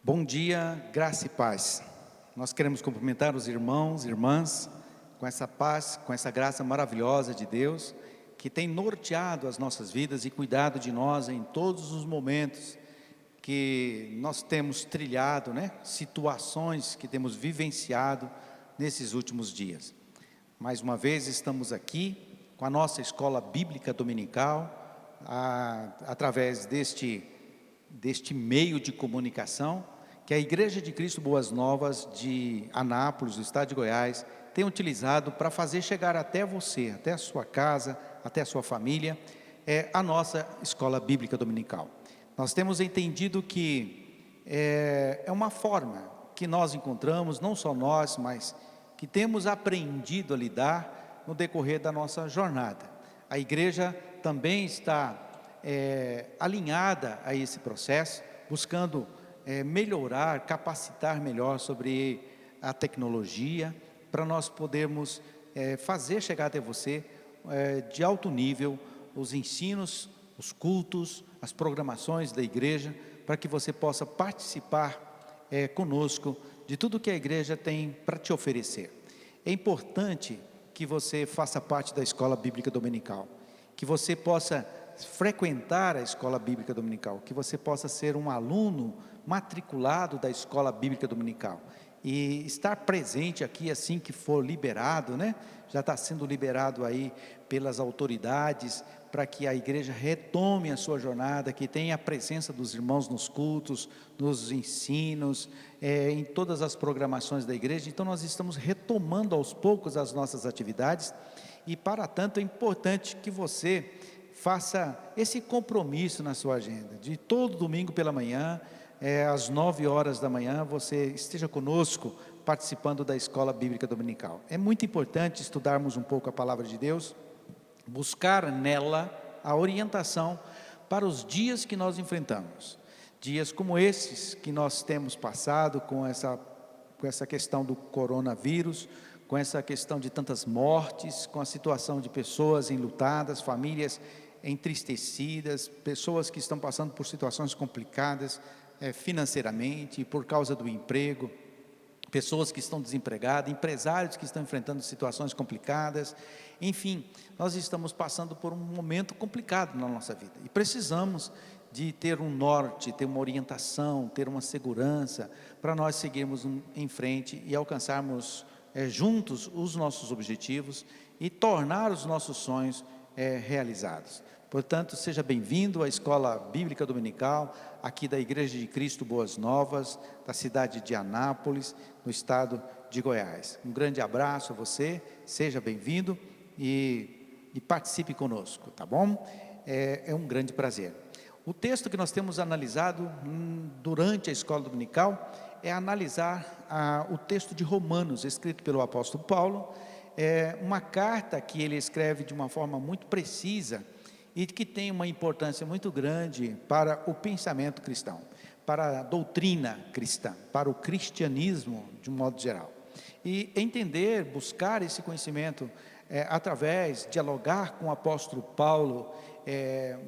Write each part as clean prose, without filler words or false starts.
Bom dia, graça e paz. Nós queremos cumprimentar os irmãos e irmãs com essa paz, com essa graça maravilhosa de Deus, que tem norteado as nossas vidas e cuidado de nós em todos os momentos que nós temos trilhado, situações que temos vivenciado nesses últimos dias. Mais uma vez estamos aqui com a nossa escola bíblica dominical, através deste meio de comunicação que a Igreja de Cristo Boas Novas de Anápolis, do estado de Goiás, tem utilizado para fazer chegar até você, até a sua casa, até a sua família, a nossa escola bíblica dominical. Nós temos entendido que é uma forma que nós encontramos, não só nós, mas que temos aprendido a lidar no decorrer da nossa jornada. A igreja também está alinhada a esse processo, buscando melhorar, capacitar melhor sobre a tecnologia, para nós podermos fazer chegar até você de alto nível os ensinos, os cultos, as programações da igreja, para que você possa participar conosco de tudo que a igreja tem para te oferecer. É importante que você faça parte da escola bíblica dominical, que você possa frequentar a escola bíblica dominical, que você possa ser um aluno matriculado da escola bíblica dominical e estar presente aqui assim que for liberado, já está sendo liberado aí pelas autoridades, para que a igreja retome a sua jornada, que tenha a presença dos irmãos nos cultos, nos ensinos, em todas as programações da igreja. Então nós estamos retomando aos poucos as nossas atividades, e para tanto é importante que você faça esse compromisso na sua agenda, de todo domingo pela manhã, às 9 horas da manhã, você esteja conosco, participando da escola bíblica dominical. É muito importante estudarmos um pouco a palavra de Deus, buscar nela a orientação para os dias que nós enfrentamos, dias como esses que nós temos passado, com essa questão do coronavírus, com essa questão de tantas mortes, com a situação de pessoas enlutadas, famílias entristecidas, pessoas que estão passando por situações complicadas financeiramente, por causa do emprego, pessoas que estão desempregadas, empresários que estão enfrentando situações complicadas. Enfim, nós estamos passando por um momento complicado na nossa vida e precisamos de ter um norte, ter uma orientação, ter uma segurança para nós seguirmos em frente e alcançarmos juntos os nossos objetivos e tornar os nossos sonhos realizados. Portanto, seja bem-vindo à Escola Bíblica Dominical, aqui da Igreja de Cristo Boas Novas, da cidade de Anápolis, no estado de Goiás. Um grande abraço a você, seja bem-vindo e participe conosco, tá bom? É um grande prazer. O texto que nós temos analisado durante a Escola Dominical é analisar o texto de Romanos, escrito pelo apóstolo Paulo, uma carta que ele escreve de uma forma muito precisa, e que tem uma importância muito grande para o pensamento cristão, para a doutrina cristã, para o cristianismo de um modo geral. E entender, buscar esse conhecimento através, dialogar com o apóstolo Paulo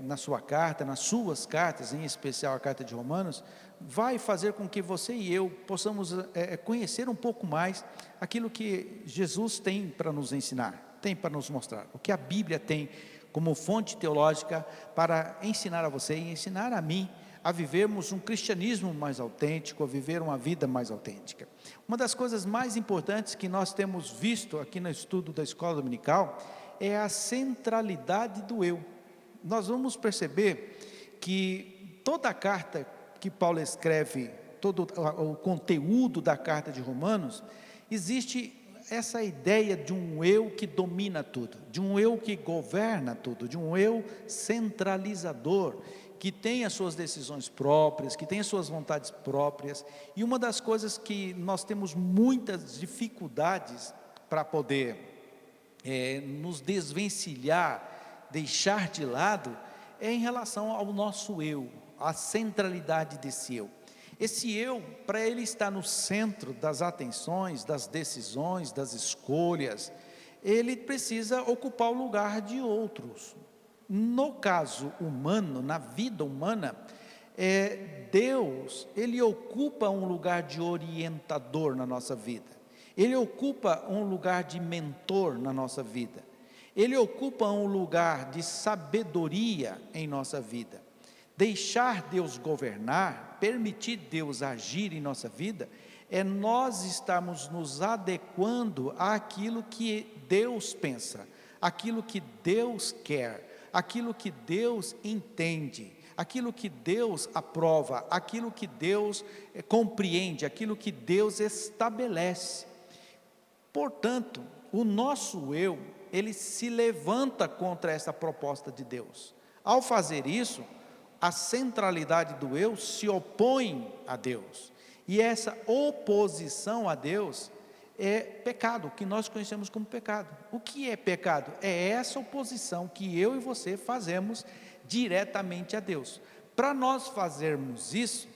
na sua carta, nas suas cartas, em especial a carta de Romanos, vai fazer com que você e eu possamos conhecer um pouco mais aquilo que Jesus tem para nos ensinar, tem para nos mostrar, o que a Bíblia tem como fonte teológica para ensinar a você e ensinar a mim a vivermos um cristianismo mais autêntico, a viver uma vida mais autêntica. Uma das coisas mais importantes que nós temos visto aqui no estudo da escola dominical é a centralidade do eu. Nós vamos perceber que toda a carta que Paulo escreve, todo o conteúdo da carta de Romanos, existe essa ideia de um eu que domina tudo, de um eu que governa tudo, de um eu centralizador, que tem as suas decisões próprias, que tem as suas vontades próprias. E uma das coisas que nós temos muitas dificuldades para poder nos desvencilhar, deixar de lado, é em relação ao nosso eu, a centralidade desse eu. Esse eu, para ele estar no centro das atenções, das decisões, das escolhas, ele precisa ocupar o lugar de outros. No caso humano, na vida humana, Deus, Ele ocupa um lugar de orientador na nossa vida, Ele ocupa um lugar de mentor na nossa vida, Ele ocupa um lugar de sabedoria em nossa vida. Deixar Deus governar, permitir Deus agir em nossa vida, nós estarmos nos adequando àquilo que Deus pensa, aquilo que Deus quer, aquilo que Deus entende, aquilo que Deus aprova, aquilo que Deus compreende, aquilo que Deus estabelece. Portanto, o nosso eu, ele se levanta contra essa proposta de Deus. Ao fazer isso, a centralidade do eu se opõe a Deus, e essa oposição a Deus é pecado, que nós conhecemos como pecado. O que é pecado? É essa oposição que eu e você fazemos diretamente a Deus. Para nós fazermos isso,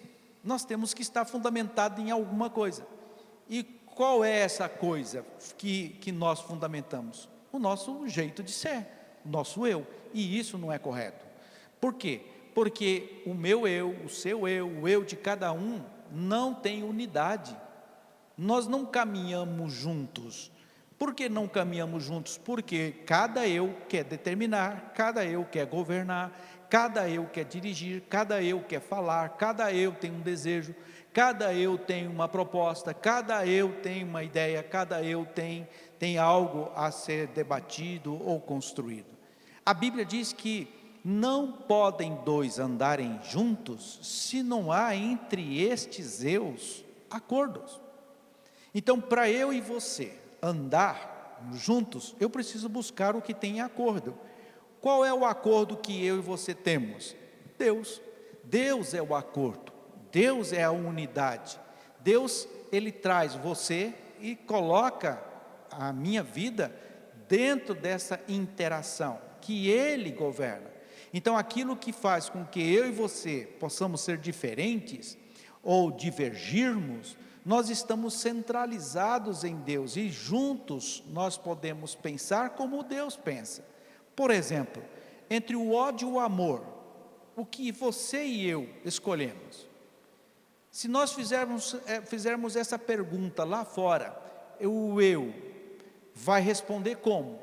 nós temos que estar fundamentado em alguma coisa. E qual é essa coisa que nós fundamentamos? O nosso jeito de ser, o nosso eu, e isso não é correto. Por quê? Porque o meu eu, o seu eu, o eu de cada um, não tem unidade. Nós não caminhamos juntos. Por que não caminhamos juntos? Porque cada eu quer determinar, cada eu quer governar, cada eu quer dirigir, cada eu quer falar, cada eu tem um desejo, cada eu tem uma proposta, cada eu tem uma ideia, cada eu tem algo a ser debatido ou construído. A Bíblia diz que não podem dois andarem juntos se não há entre estes eus acordos. Então, para eu e você andar juntos, eu preciso buscar o que tem em acordo. Qual é o acordo que eu e você temos? Deus. Deus é o acordo, Deus é a unidade. Deus, Ele traz você e coloca a minha vida dentro dessa interação, que Ele governa. Então, aquilo que faz com que eu e você possamos ser diferentes ou divergirmos, nós estamos centralizados em Deus e juntos nós podemos pensar como Deus pensa. Por exemplo, entre o ódio e o amor, o que você e eu escolhemos? Se nós fizermos essa pergunta lá fora, o eu vai responder como?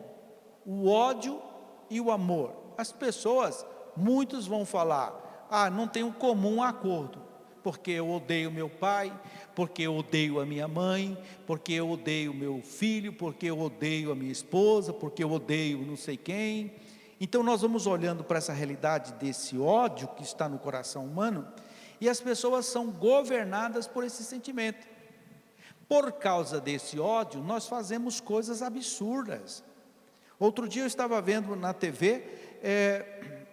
O ódio e o amor. As pessoas, muitos vão falar, não tem um comum acordo, porque eu odeio meu pai, porque eu odeio a minha mãe, porque eu odeio meu filho, porque eu odeio a minha esposa, porque eu odeio não sei quem. Então nós vamos olhando para essa realidade desse ódio que está no coração humano, e as pessoas são governadas por esse sentimento. Por causa desse ódio, nós fazemos coisas absurdas. Outro dia eu estava vendo na TV,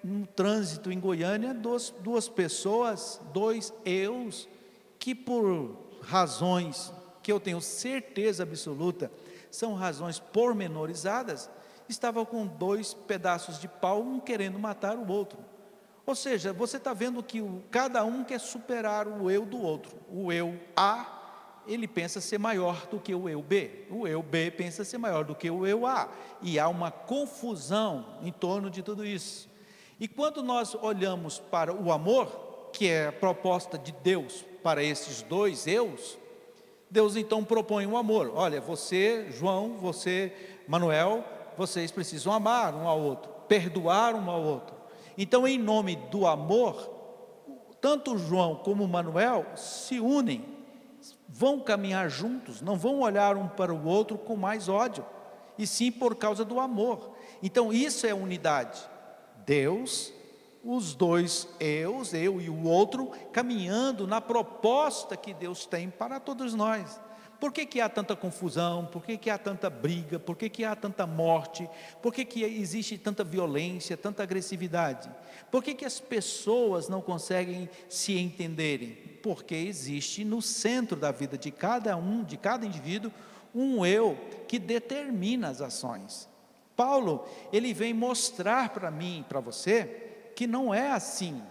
no trânsito em Goiânia, duas pessoas, dois eus, que por razões que eu tenho certeza absoluta, são razões pormenorizadas, estavam com dois pedaços de pau, um querendo matar o outro. Ou seja, você está vendo que cada um quer superar o eu do outro. O eu A, ele pensa ser maior do que o eu B. O eu B pensa ser maior do que o eu A. E há uma confusão em torno de tudo isso. E quando nós olhamos para o amor, que é a proposta de Deus para esses dois eus, Deus então propõe um amor. Olha, você, João, você, Manuel, vocês precisam amar um ao outro, perdoar um ao outro. Então, em nome do amor, tanto João como Manuel se unem, vão caminhar juntos, não vão olhar um para o outro com mais ódio, e sim por causa do amor. Então, isso é unidade. Deus, os dois eus, eu e o outro, caminhando na proposta que Deus tem para todos nós. Por que há tanta confusão? Por que há tanta briga? Por que há tanta morte? Por que existe tanta violência, tanta agressividade? Por que as pessoas não conseguem se entenderem? Porque existe no centro da vida de cada um, de cada indivíduo, um eu que determina as ações. Paulo, ele vem mostrar para mim e para você que não é assim,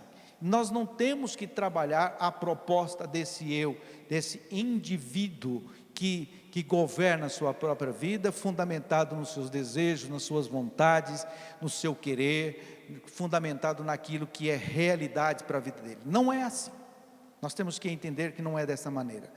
Nós não temos que trabalhar a proposta desse eu, desse indivíduo que governa a sua própria vida, fundamentado nos seus desejos, nas suas vontades, no seu querer, fundamentado naquilo que é realidade para a vida dele. Não é assim. Nós temos que entender que não é dessa maneira.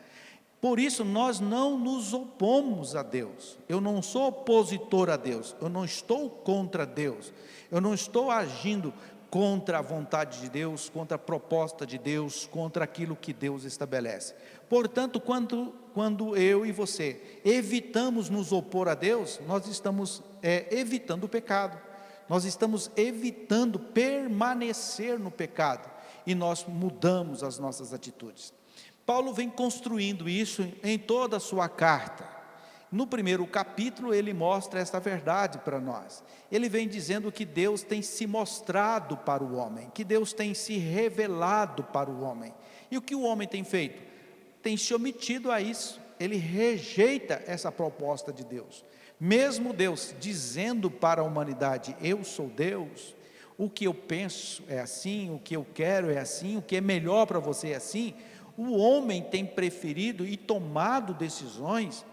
Por isso nós não nos opomos a Deus. Eu não sou opositor a Deus, eu não estou contra Deus, eu não estou agindo contra a vontade de Deus, contra a proposta de Deus, contra aquilo que Deus estabelece. Portanto, quando eu e você evitamos nos opor a Deus, nós estamos evitando o pecado, nós estamos evitando permanecer no pecado, e nós mudamos as nossas atitudes. Paulo vem construindo isso em toda a sua carta. No primeiro capítulo ele mostra essa verdade para nós. Ele vem dizendo que Deus tem se mostrado para o homem, que Deus tem se revelado para o homem. E o que o homem tem feito? Tem se omitido a isso. Ele rejeita essa proposta de Deus. Mesmo Deus dizendo para a humanidade: eu sou Deus, o que eu penso é assim, o que eu quero é assim, o que é melhor para você é assim. O homem tem preferido e tomado decisões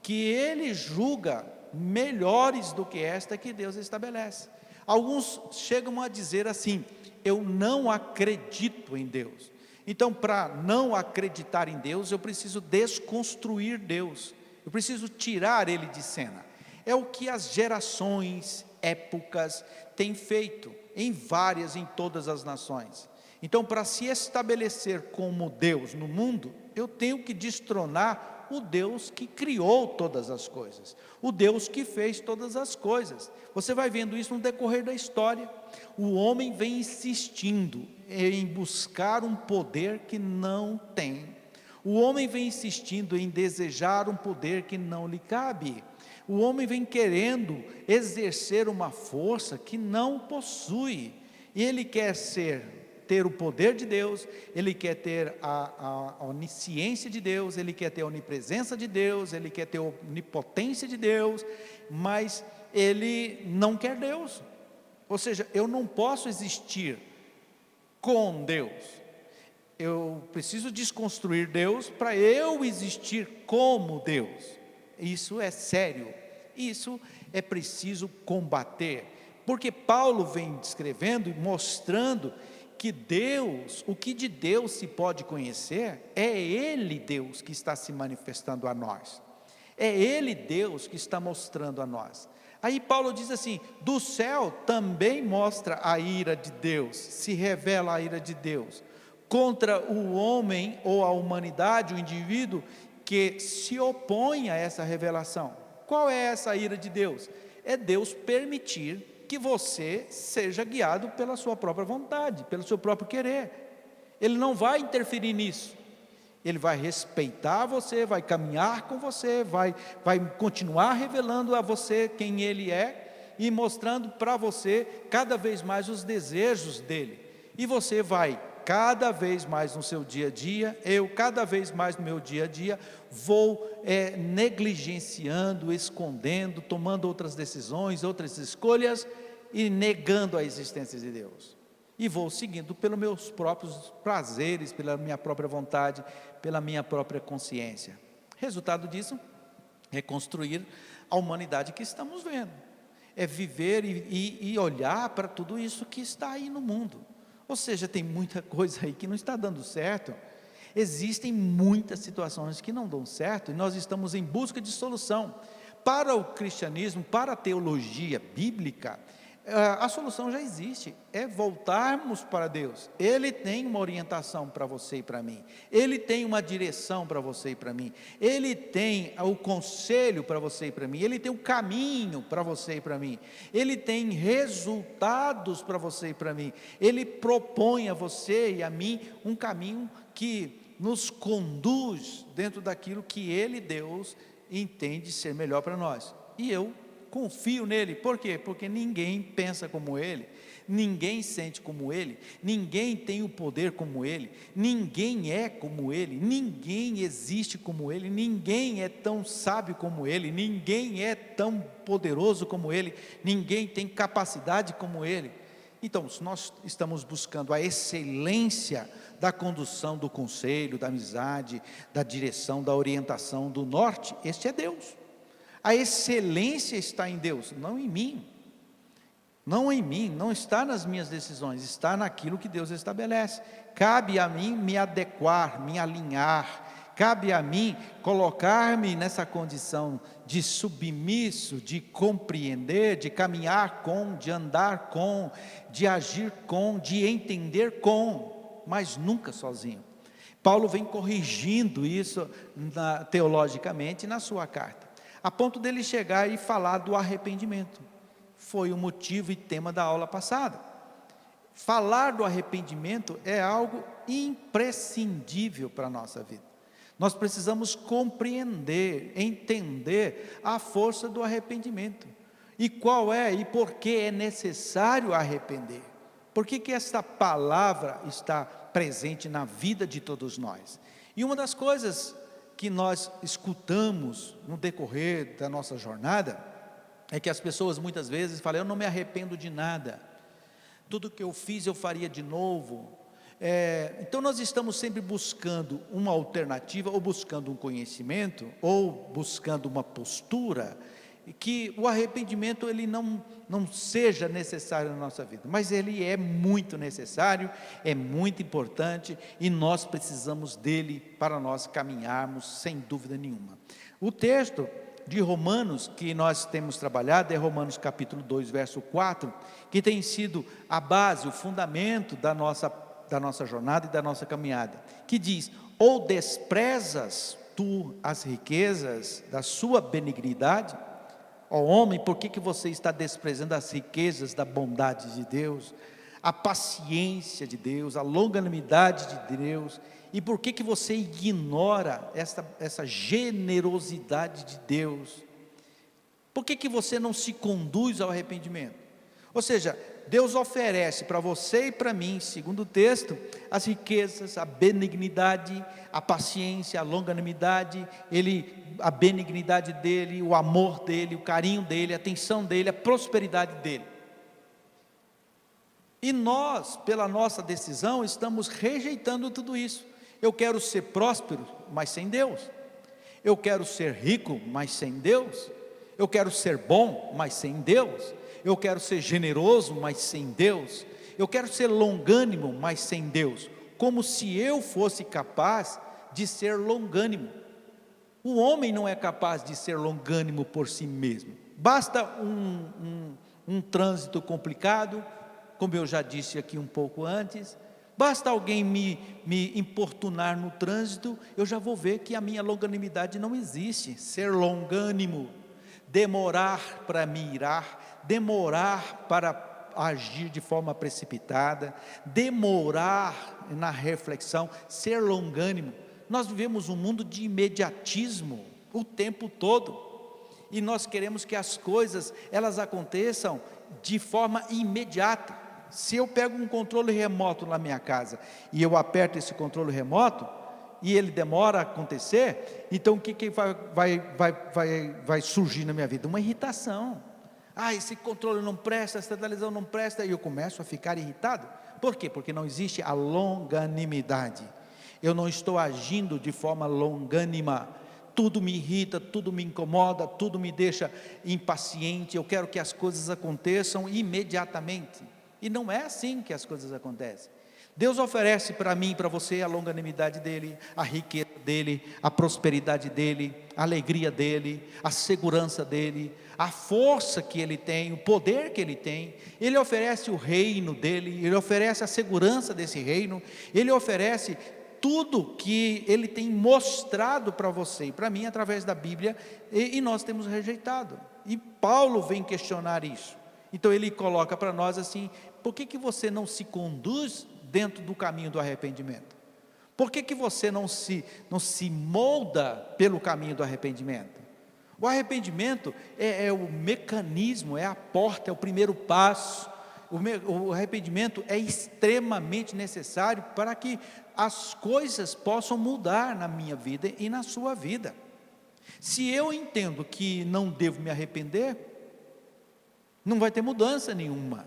que ele julga melhores do que esta que Deus estabelece. Alguns chegam a dizer assim: eu não acredito em Deus. Então, para não acreditar em Deus, eu preciso desconstruir Deus, eu preciso tirar Ele de cena. É o que as gerações, épocas têm feito, em todas as nações. Então, para se estabelecer como Deus no mundo, eu tenho que destronar o Deus que criou todas as coisas, o Deus que fez todas as coisas. Você vai vendo isso no decorrer da história. O homem vem insistindo em buscar um poder que não tem. O homem vem insistindo em desejar um poder que não lhe cabe. O homem vem querendo exercer uma força que não possui. E ele quer ter o poder de Deus, ele quer ter a onisciência de Deus, ele quer ter a onipresença de Deus, ele quer ter a onipotência de Deus, mas ele não quer Deus. Ou seja, eu não posso existir com Deus, eu preciso desconstruir Deus para eu existir como Deus. Isso é sério, isso é preciso combater, porque Paulo vem descrevendo e mostrando que Deus, o que de Deus se pode conhecer, é Ele Deus que está se manifestando a nós, é Ele Deus que está mostrando a nós. Aí Paulo diz assim: do céu também mostra a ira de Deus, se revela a ira de Deus, contra o homem ou a humanidade, o indivíduo que se opõe a essa revelação. Qual é essa ira de Deus? É Deus permitir que você seja guiado pela sua própria vontade, pelo seu próprio querer. Ele não vai interferir nisso, ele vai respeitar você, vai caminhar com você, vai continuar revelando a você quem Ele é, e mostrando para você cada vez mais os desejos dEle, e você vai cada vez mais no seu dia a dia, eu cada vez mais no meu dia a dia, vou negligenciando, escondendo, tomando outras decisões, outras escolhas, e negando a existência de Deus, e vou seguindo pelos meus próprios prazeres, pela minha própria vontade, pela minha própria consciência. Resultado disso é construir a humanidade que estamos vendo, é viver e olhar para tudo isso que está aí no mundo. Ou seja, tem muita coisa aí que não está dando certo, existem muitas situações que não dão certo, e nós estamos em busca de solução. Para o cristianismo, para a teologia bíblica, a solução já existe, é voltarmos para Deus. Ele tem uma orientação para você e para mim, Ele tem uma direção para você e para mim, Ele tem o conselho para você e para mim, Ele tem o caminho para você e para mim, Ele tem resultados para você e para mim, Ele propõe a você e a mim um caminho que nos conduz dentro daquilo que Ele, Deus, entende ser melhor para nós, e eu confio nele. Por quê? Porque ninguém pensa como ele, ninguém sente como ele, ninguém tem o poder como ele, ninguém é como ele, ninguém existe como ele, ninguém é tão sábio como ele, ninguém é tão poderoso como ele, ninguém tem capacidade como ele. Então, se nós estamos buscando a excelência da condução do conselho, da amizade, da direção, da orientação, do norte, este é Deus. A excelência está em Deus, não em mim. Não em mim, não está nas minhas decisões, está naquilo que Deus estabelece. Cabe a mim me adequar, me alinhar, cabe a mim colocar-me nessa condição de submisso, de compreender, de caminhar com, de andar com, de agir com, de entender com, mas nunca sozinho. Paulo vem corrigindo isso teologicamente na sua carta, a ponto dele chegar e falar do arrependimento. Foi o motivo e tema da aula passada. Falar do arrependimento é algo imprescindível para a nossa vida. Nós precisamos compreender, entender a força do arrependimento. E qual é e por que é necessário arrepender. Por que esta palavra está presente na vida de todos nós? E uma das coisas que nós escutamos no decorrer da nossa jornada é que as pessoas muitas vezes falam: eu não me arrependo de nada, tudo que eu fiz eu faria de novo. Então nós estamos sempre buscando uma alternativa, ou buscando um conhecimento, ou buscando uma postura, que o arrependimento ele não seja necessário na nossa vida, mas ele é muito necessário, é muito importante, e nós precisamos dele para nós caminharmos sem dúvida nenhuma. O texto de Romanos que nós temos trabalhado é Romanos capítulo 2, verso 4, que tem sido a base, o fundamento da nossa jornada e da nossa caminhada, que diz: ou desprezas tu as riquezas da sua benignidade? Ó homem, por que você está desprezando as riquezas da bondade de Deus, a paciência de Deus, a longanimidade de Deus? E por que você ignora essa generosidade de Deus? Por que você não se conduz ao arrependimento? Ou seja, Deus oferece para você e para mim, segundo o texto, as riquezas, a benignidade, a paciência, a longanimidade, a benignidade dele, o amor dele, o carinho dele, a atenção dele, a prosperidade dele. E nós, pela nossa decisão, estamos rejeitando tudo isso. Eu quero ser próspero, mas sem Deus. Eu quero ser rico, mas sem Deus. Eu quero ser bom, mas sem Deus. Eu quero ser generoso, mas sem Deus. Eu quero ser longânimo, mas sem Deus. Como se eu fosse capaz de ser longânimo. O homem não é capaz de ser longânimo por si mesmo. Basta um trânsito complicado, como eu já disse aqui um pouco antes. Basta alguém me importunar no trânsito, eu já vou ver que a minha longanimidade não existe. Ser longânimo, demorar para me irar, demorar para agir de forma precipitada, demorar na reflexão, ser longânimo. Nós vivemos um mundo de imediatismo o tempo todo, e nós queremos que as coisas elas aconteçam de forma imediata. Se eu pego um controle remoto na minha casa e eu aperto esse controle remoto e ele demora a acontecer, então o que vai surgir na minha vida? Uma irritação. Esse controle não presta, essa televisão não presta, e eu começo a ficar irritado. Por quê? Porque não existe a longanimidade. Eu não estou agindo de forma longânima. Tudo me irrita, tudo me incomoda, tudo me deixa impaciente. Eu quero que as coisas aconteçam imediatamente. E não é assim que as coisas acontecem. Deus oferece para mim e para você a longanimidade dele, a riqueza dele, a prosperidade dele, a alegria dele, a segurança dele, a força que ele tem, o poder que ele tem. Ele oferece o reino dele, ele oferece a segurança desse reino, ele oferece tudo que ele tem mostrado para você e para mim através da Bíblia, e nós temos rejeitado. E Paulo vem questionar isso. Então ele coloca para nós assim: por que você não se conduz dentro do caminho do arrependimento? Por que você não se molda pelo caminho do arrependimento? O arrependimento é o mecanismo, é a porta, é o primeiro passo. O arrependimento é extremamente necessário para que as coisas possam mudar na minha vida e na sua vida. Se eu entendo que não devo me arrepender, não vai ter mudança nenhuma.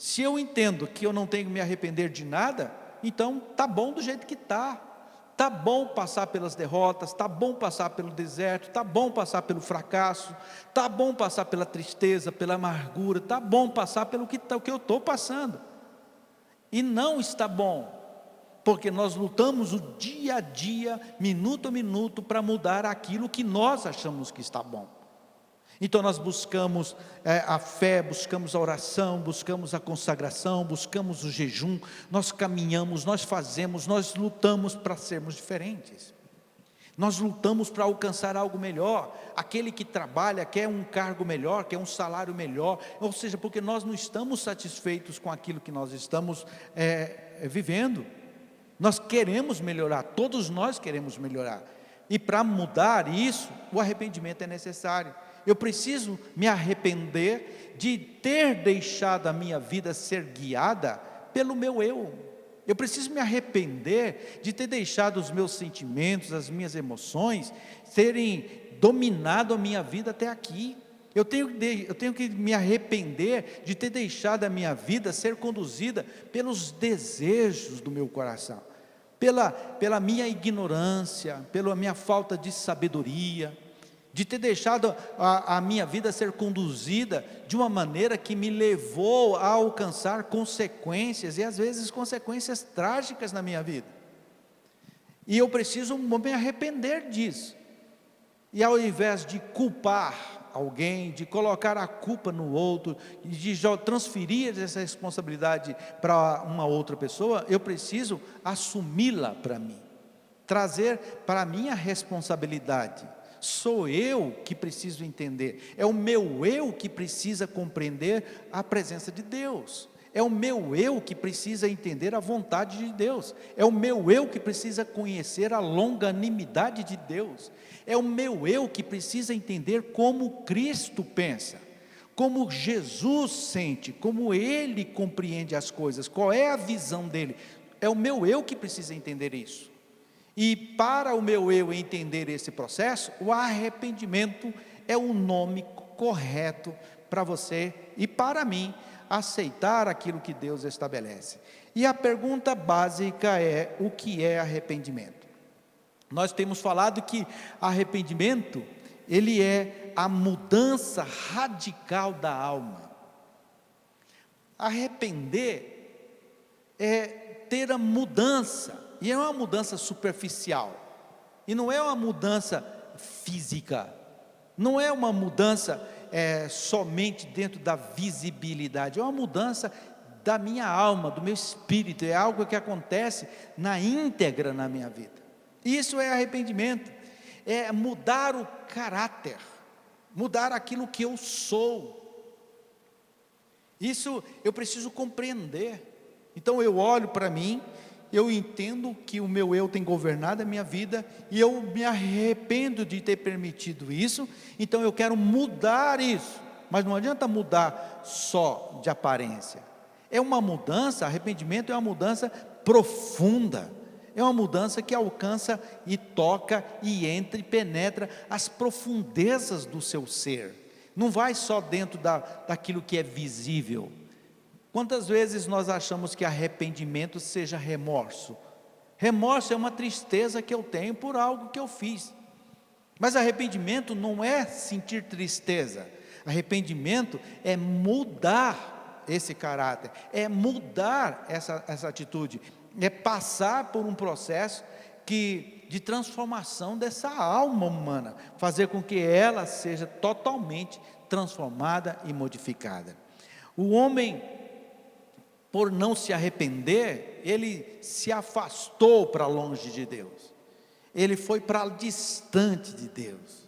Se eu entendo que eu não tenho que me arrepender de nada, então tá bom do jeito que tá. Tá bom passar pelas derrotas, tá bom passar pelo deserto, tá bom passar pelo fracasso, tá bom passar pela tristeza, pela amargura, tá bom passar pelo que eu estou passando. E não está bom, porque nós lutamos o dia a dia, minuto a minuto, para mudar aquilo que nós achamos que está bom. Então nós buscamos a fé, buscamos a oração, buscamos a consagração, buscamos o jejum, nós caminhamos, nós fazemos, nós lutamos para sermos diferentes. Nós lutamos para alcançar algo melhor. Aquele que trabalha quer um cargo melhor, quer um salário melhor, ou seja, porque nós não estamos satisfeitos com aquilo que nós estamos vivendo. Nós queremos melhorar, todos nós queremos melhorar. E para mudar isso, o arrependimento é necessário. Eu preciso me arrepender de ter deixado a minha vida ser guiada pelo meu eu. Eu preciso me arrepender de ter deixado os meus sentimentos, as minhas emoções terem dominado a minha vida até aqui. Eu tenho que me arrepender de ter deixado a minha vida ser conduzida pelos desejos do meu coração, pela minha ignorância, pela minha falta de sabedoria, de ter deixado a minha vida ser conduzida de uma maneira que me levou a alcançar consequências, e às vezes consequências trágicas na minha vida. E eu preciso me arrepender disso. E ao invés de culpar alguém, de colocar a culpa no outro, de transferir essa responsabilidade para uma outra pessoa, eu preciso assumi-la para mim, trazer para a minha responsabilidade. Sou eu que preciso entender, é o meu eu que precisa compreender a presença de Deus, é o meu eu que precisa entender a vontade de Deus, é o meu eu que precisa conhecer a longanimidade de Deus, é o meu eu que precisa entender como Cristo pensa, como Jesus sente, como Ele compreende as coisas, qual é a visão dEle. É o meu eu que precisa entender isso. E para o meu eu entender esse processo, o arrependimento é o nome correto para você e para mim aceitar aquilo que Deus estabelece. E a pergunta básica é: o que é arrependimento? Nós temos falado que arrependimento, ele é a mudança radical da alma. Arrepender é ter a mudança. E não é uma mudança superficial, e não é uma mudança física, não é uma mudança somente dentro da visibilidade, é uma mudança da minha alma, do meu espírito, é algo que acontece na íntegra na minha vida. Isso é arrependimento, é mudar o caráter, mudar aquilo que eu sou. Isso eu preciso compreender. Então eu olho para mim, eu entendo que o meu eu tem governado a minha vida, e eu me arrependo de ter permitido isso, então eu quero mudar isso, mas não adianta mudar só de aparência, é uma mudança, arrependimento é uma mudança profunda, é uma mudança que alcança e toca e entra e penetra as profundezas do seu ser, não vai só dentro daquilo que é visível. Quantas vezes nós achamos que arrependimento seja remorso? Remorso é uma tristeza que eu tenho por algo que eu fiz. Mas arrependimento não é sentir tristeza. Arrependimento é mudar esse caráter, é mudar essa atitude, é passar por um processo de transformação dessa alma humana, fazer com que ela seja totalmente transformada e modificada. O homem, por não se arrepender, ele se afastou para longe de Deus, ele foi para distante de Deus.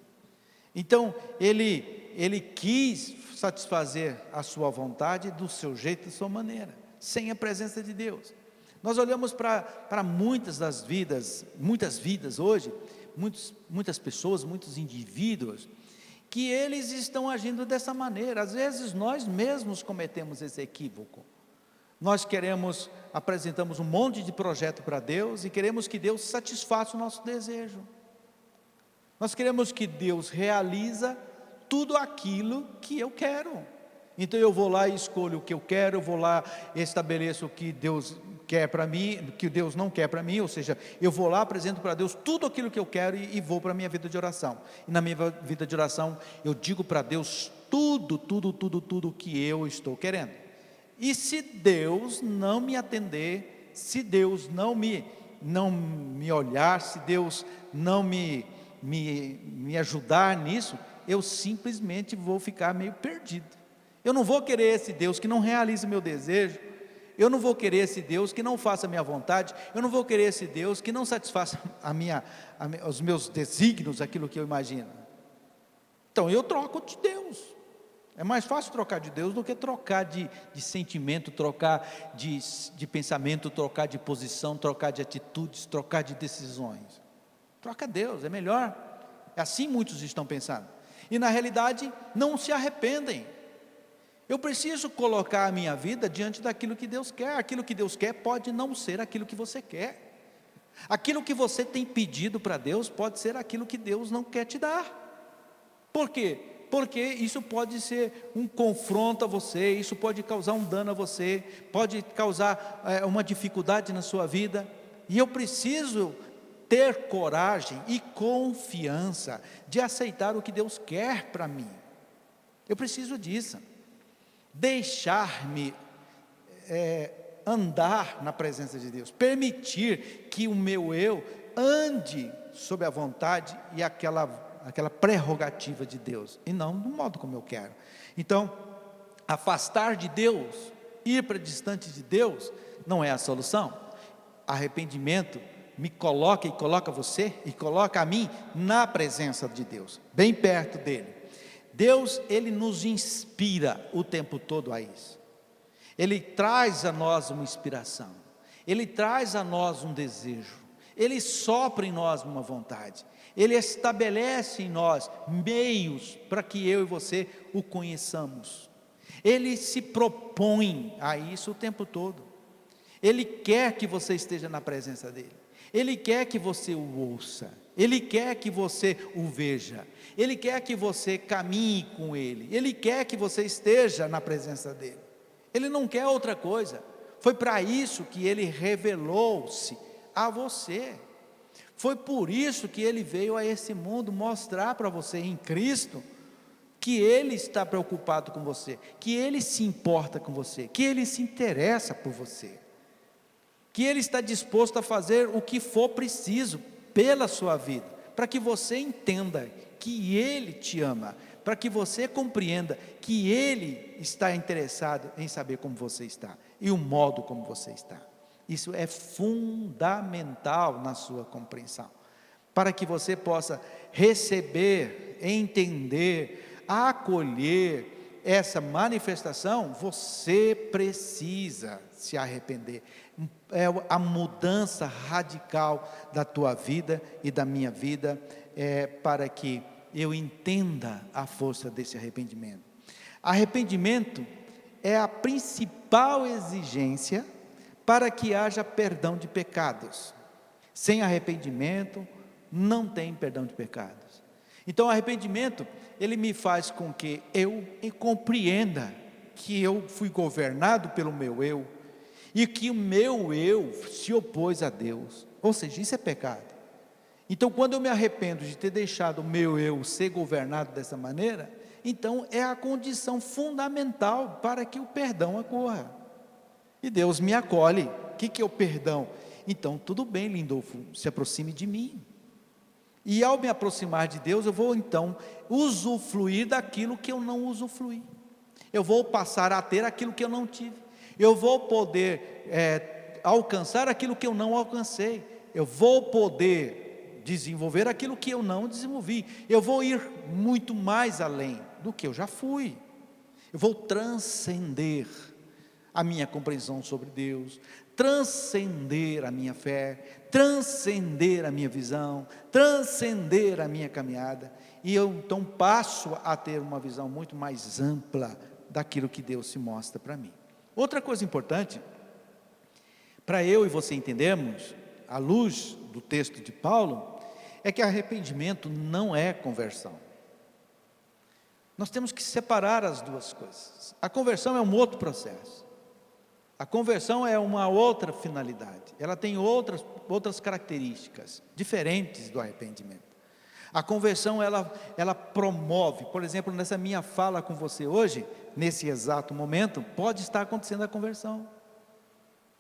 Então ele quis satisfazer a sua vontade do seu jeito, da sua maneira, sem a presença de Deus. Nós olhamos para muitas vidas hoje, muitas pessoas, muitos indivíduos, que eles estão agindo dessa maneira. Às vezes nós mesmos cometemos esse equívoco. Nós apresentamos um monte de projeto para Deus, e queremos que Deus satisfaça o nosso desejo. Nós queremos que Deus realize tudo aquilo que eu quero. Então eu vou lá e escolho o que eu quero, eu vou lá e estabeleço o que Deus quer para mim, o que Deus não quer para mim, ou seja, eu vou lá, apresento para Deus tudo aquilo que eu quero e vou para a minha vida de oração. E na minha vida de oração eu digo para Deus tudo que eu estou querendo. E se Deus não me atender, se Deus não me olhar, se Deus não me ajudar nisso, eu simplesmente vou ficar meio perdido. Eu não vou querer esse Deus que não realize o meu desejo, eu não vou querer esse Deus que não faça a minha vontade, eu não vou querer esse Deus que não satisfaça os meus desígnios, aquilo que eu imagino. Então eu troco de Deus. É mais fácil trocar de Deus do que trocar de sentimento, trocar de pensamento, trocar de posição, trocar de atitudes, trocar de decisões. Troca Deus, é melhor. É assim muitos estão pensando. E na realidade não se arrependem. Eu preciso colocar a minha vida diante daquilo que Deus quer. Aquilo que Deus quer pode não ser aquilo que você quer. Aquilo que você tem pedido para Deus pode ser aquilo que Deus não quer te dar. Por quê? Porque isso pode ser um confronto a você, isso pode causar um dano a você, pode causar uma dificuldade na sua vida. E eu preciso ter coragem e confiança de aceitar o que Deus quer para mim. Eu preciso disso. Deixar-me andar na presença de Deus, permitir que o meu eu ande sob a vontade e aquela prerrogativa de Deus, e não do modo como eu quero. Então, afastar de Deus, ir para distante de Deus, não é a solução. Arrependimento me coloca e coloca você, e coloca a mim na presença de Deus, bem perto dele. Deus, Ele nos inspira o tempo todo a isso. Ele traz a nós uma inspiração, Ele traz a nós um desejo, Ele sopra em nós uma vontade, Ele estabelece em nós meios para que eu e você o conheçamos. Ele se propõe a isso o tempo todo. Ele quer que você esteja na presença dEle. Ele quer que você o ouça. Ele quer que você o veja. Ele quer que você caminhe com Ele. Ele quer que você esteja na presença dEle. Ele não quer outra coisa. Foi para isso que Ele revelou-se a você. Foi por isso que Ele veio a esse mundo mostrar para você em Cristo que Ele está preocupado com você, que Ele se importa com você, que Ele se interessa por você, que Ele está disposto a fazer o que for preciso pela sua vida, para que você entenda que Ele te ama, para que você compreenda que Ele está interessado em saber como você está, e o modo como você está. Isso é fundamental na sua compreensão, para que você possa receber, entender, acolher essa manifestação. Você precisa se arrepender. É a mudança radical da tua vida e da minha vida, para que eu entenda a força desse arrependimento. Arrependimento é a principal exigência para que haja perdão de pecados. Sem arrependimento não tem perdão de pecados. Então o arrependimento, ele me faz com que eu compreenda que eu fui governado pelo meu eu, e que o meu eu se opôs a Deus, ou seja, isso é pecado. Então quando eu me arrependo de ter deixado o meu eu ser governado dessa maneira, então é a condição fundamental para que o perdão ocorra. E Deus me acolhe. O que é o perdão? Então tudo bem, Lindolfo, se aproxime de mim. E ao me aproximar de Deus, eu vou então usufruir daquilo que eu não usufruí. Eu vou passar a ter aquilo que eu não tive. Eu vou poder alcançar aquilo que eu não alcancei. Eu vou poder desenvolver aquilo que eu não desenvolvi. Eu vou ir muito mais além do que eu já fui. Eu vou transcender a minha compreensão sobre Deus, transcender a minha fé, transcender a minha visão, transcender a minha caminhada, e eu então passo a ter uma visão muito mais ampla daquilo que Deus se mostra para mim. Outra coisa importante, para eu e você entendermos, à luz do texto de Paulo, é que arrependimento não é conversão. Nós temos que separar as duas coisas. A conversão é um outro processo. A conversão é uma outra finalidade. Ela tem outras características diferentes do arrependimento. A conversão, ela promove, por exemplo, nessa minha fala com você hoje, nesse exato momento, pode estar acontecendo a conversão.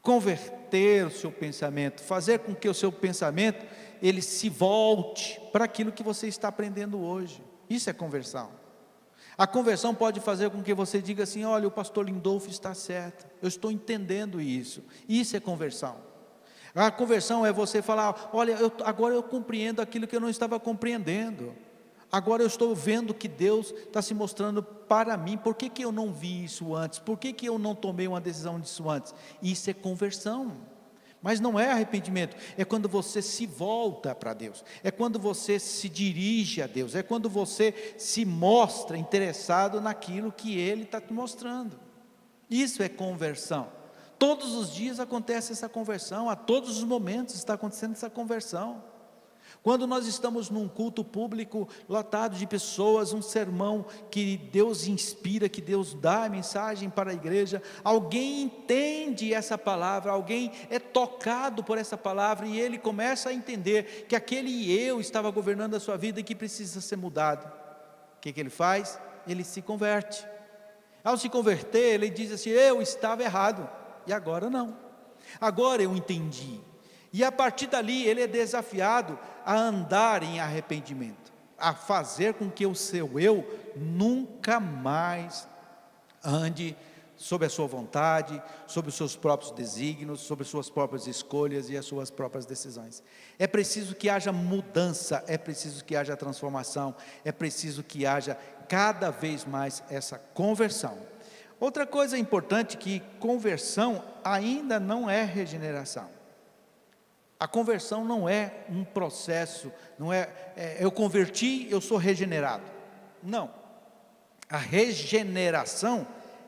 Converter o seu pensamento, fazer com que o seu pensamento, ele se volte para aquilo que você está aprendendo hoje. Isso é conversão. A conversão pode fazer com que você diga assim: olha, o pastor Lindolfo está certo, eu estou entendendo isso. Isso é conversão. A conversão é você falar: olha, agora eu compreendo aquilo que eu não estava compreendendo. Agora eu estou vendo que Deus está se mostrando para mim. Por que eu não vi isso antes? Por que eu não tomei uma decisão disso antes? Isso é conversão. Mas não é arrependimento, é quando você se volta para Deus, é quando você se dirige a Deus, é quando você se mostra interessado naquilo que Ele está te mostrando. Isso é conversão. Todos os dias acontece essa conversão, a todos os momentos está acontecendo essa conversão. Quando nós estamos num culto público lotado de pessoas, um sermão que Deus inspira, que Deus dá a mensagem para a igreja, alguém entende essa palavra, alguém é tocado por essa palavra e ele começa a entender que aquele eu estava governando a sua vida e que precisa ser mudado. O que ele faz? Ele se converte. Ao se converter, ele diz assim: eu estava errado, e agora não, agora eu entendi. E a partir dali ele é desafiado a andar em arrependimento, a fazer com que o seu eu nunca mais ande sob a sua vontade, sob os seus próprios desígnios, sob as suas próprias escolhas e as suas próprias decisões. É preciso que haja mudança, é preciso que haja transformação, é preciso que haja cada vez mais essa conversão. Outra coisa importante, que conversão ainda não é regeneração. A conversão não é um processo, não é eu converti, eu sou regenerado. Não. A regeneração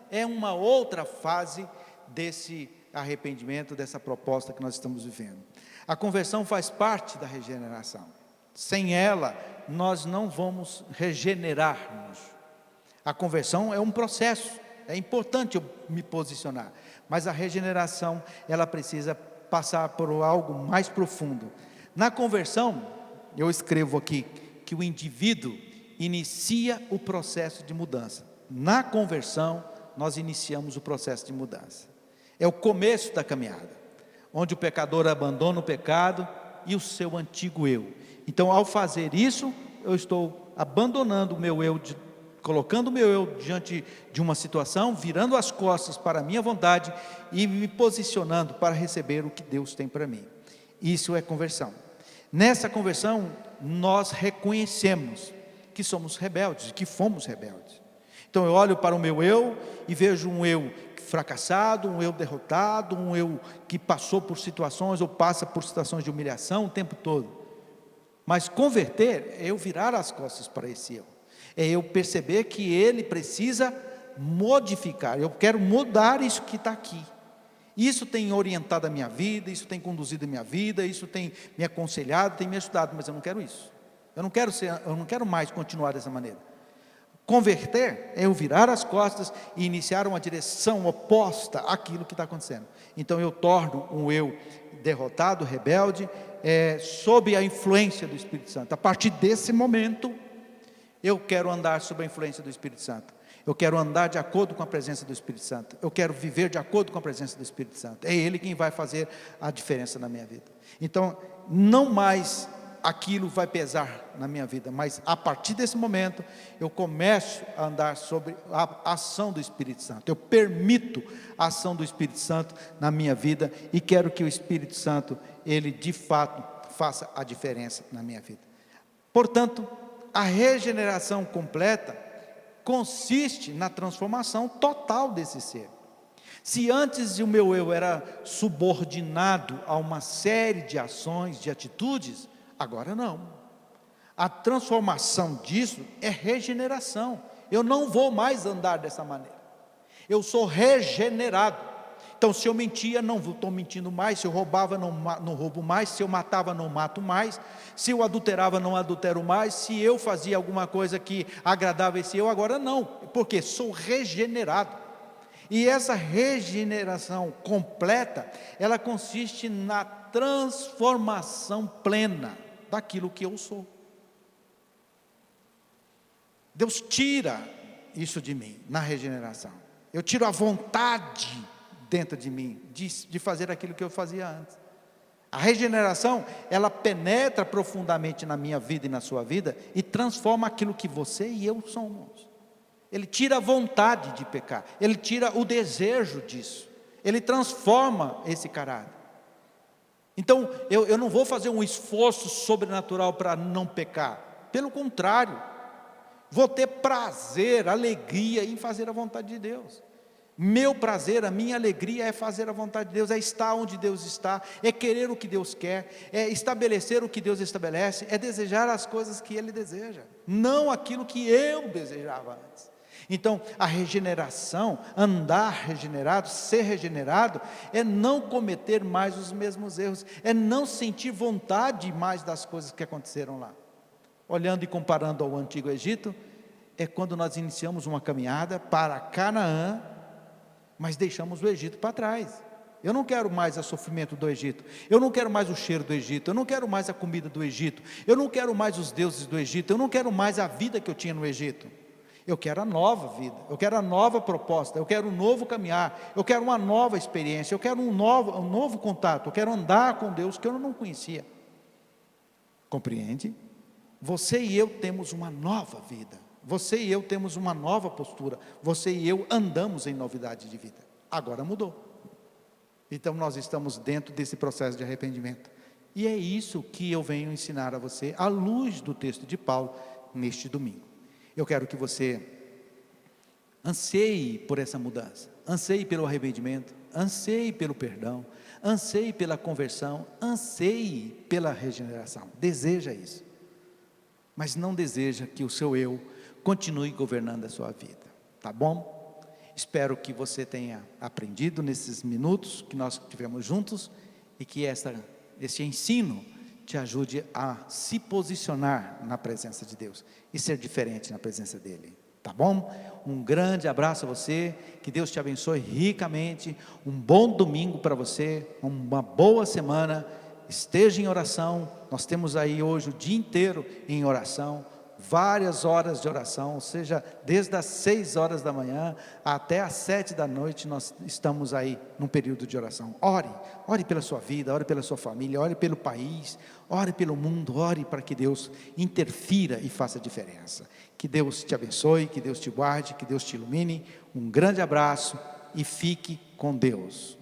é uma outra fase desse arrependimento, dessa proposta que nós estamos vivendo. A conversão faz parte da regeneração. Sem ela, nós não vamos regenerar-nos. A conversão é um processo, é importante eu me posicionar, mas a regeneração, ela precisa passar por algo mais profundo. Na conversão, eu escrevo aqui que o indivíduo inicia o processo de mudança. Na conversão, nós iniciamos o processo de mudança. É o começo da caminhada, onde o pecador abandona o pecado e o seu antigo eu. Então, ao fazer isso, eu estou abandonando o meu eu, colocando o meu eu diante de uma situação, virando as costas para a minha vontade e me posicionando para receber o que Deus tem para mim. Isso é conversão. Nessa conversão, nós reconhecemos que somos rebeldes, que fomos rebeldes. Então eu olho para o meu eu e vejo um eu fracassado, um eu derrotado, um eu que passou por situações ou passa por situações de humilhação o tempo todo. Mas converter é eu virar as costas para esse eu. É eu perceber que ele precisa modificar. Eu quero mudar isso que está aqui. Isso tem orientado a minha vida, isso tem conduzido a minha vida, isso tem me aconselhado, tem me ajudado, mas eu não quero isso. Eu não quero mais continuar dessa maneira. Converter é eu virar as costas e iniciar uma direção oposta àquilo que está acontecendo. Então eu torno um eu derrotado, rebelde, sob a influência do Espírito Santo. A partir desse momento, eu quero andar sob a influência do Espírito Santo. Eu quero andar de acordo com a presença do Espírito Santo. Eu quero viver de acordo com a presença do Espírito Santo. É Ele quem vai fazer a diferença na minha vida. Então, não mais aquilo vai pesar na minha vida, mas a partir desse momento, eu começo a andar sobre a ação do Espírito Santo. Eu permito a ação do Espírito Santo na minha vida e quero que o Espírito Santo, ele de fato faça a diferença na minha vida. Portanto, a regeneração completa consiste na transformação total desse ser. Se antes o meu eu era subordinado a uma série de ações, de atitudes, agora não. A transformação disso é regeneração. Eu não vou mais andar dessa maneira. Eu sou regenerado. Então, se eu mentia, não estou mentindo mais. Se eu roubava, não roubo mais. Se eu matava, não mato mais. Se eu adulterava, não adultero mais. Se eu fazia alguma coisa que agradava esse eu, agora não. Porque sou regenerado. E essa regeneração completa, ela consiste na transformação plena daquilo que eu sou. Deus tira isso de mim, na regeneração. Eu tiro a vontade dentro de mim, de fazer aquilo que eu fazia antes. A regeneração, ela penetra profundamente na minha vida e na sua vida, e transforma aquilo que você e eu somos. Ele tira a vontade de pecar, ele tira o desejo disso, ele transforma esse caráter. Então, eu não vou fazer um esforço sobrenatural para não pecar, pelo contrário, vou ter prazer, alegria em fazer a vontade de Deus. Meu prazer, a minha alegria é fazer a vontade de Deus, é estar onde Deus está, é querer o que Deus quer, é estabelecer o que Deus estabelece, é desejar as coisas que Ele deseja, não aquilo que eu desejava antes. Então, a regeneração, andar regenerado, ser regenerado, é não cometer mais os mesmos erros, é não sentir vontade mais das coisas que aconteceram lá. Olhando e comparando ao Antigo Egito, é quando nós iniciamos uma caminhada para Canaã, mas deixamos o Egito para trás. Eu não quero mais o sofrimento do Egito, eu não quero mais o cheiro do Egito, eu não quero mais a comida do Egito, eu não quero mais os deuses do Egito, eu não quero mais a vida que eu tinha no Egito. Eu quero a nova vida, eu quero a nova proposta, eu quero um novo caminhar, eu quero uma nova experiência, eu quero um novo contato, eu quero andar com Deus que eu não conhecia. Compreende? Você e eu temos uma nova vida. Você e eu temos uma nova postura. Você e eu andamos em novidade de vida. Agora mudou. Então nós estamos dentro desse processo de arrependimento. E é isso que eu venho ensinar a você, à luz do texto de Paulo, neste domingo. Eu quero que você anseie por essa mudança, anseie pelo arrependimento, anseie pelo perdão, anseie pela conversão, anseie pela regeneração. Deseja isso. Mas não deseja que o seu eu continue governando a sua vida, tá bom? Espero que você tenha aprendido nesses minutos que nós tivemos juntos, e que esse ensino te ajude a se posicionar na presença de Deus, e ser diferente na presença dEle, tá bom? Um grande abraço a você, que Deus te abençoe ricamente, um bom domingo para você, uma boa semana, esteja em oração. Nós temos aí hoje o dia inteiro em oração, várias horas de oração, ou seja, desde as 6 horas da manhã até as 7 da noite, nós estamos aí num período de oração. Ore pela sua vida, ore pela sua família, ore pelo país, ore pelo mundo, ore para que Deus interfira e faça diferença. Que Deus te abençoe, que Deus te guarde, que Deus te ilumine. Um grande abraço e fique com Deus.